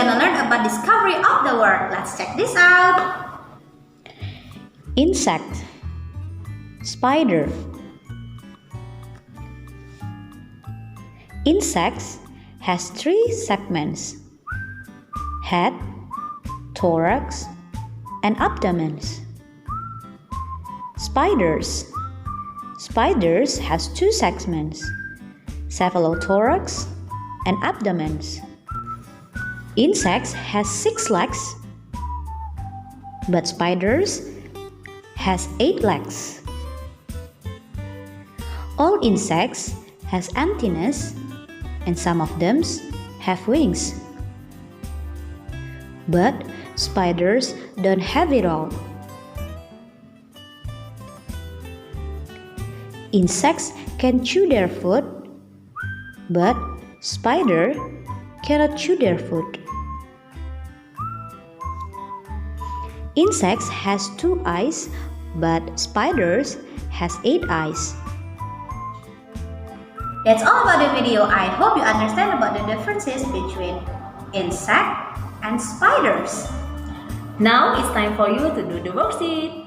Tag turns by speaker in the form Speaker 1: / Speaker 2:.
Speaker 1: gonna learn about discovery of the world. Let's check this out.
Speaker 2: Insect. Spider. Insects has 3 segments: head, thorax, and abdomen. Spiders. Spiders has 2 segments: cephalothorax and abdomen. Insects has 6 legs, but spiders has 8 legs. All insects has antennas, and some of them have wings. But spiders don't have it all. Insects can chew their food, but spider cannot chew their food. Insects has 2 eyes, but spiders has 8 eyes.
Speaker 1: That's all about the video. I hope you understand about the differences between insect and spiders.
Speaker 3: Now it's time for you to do the worksheet.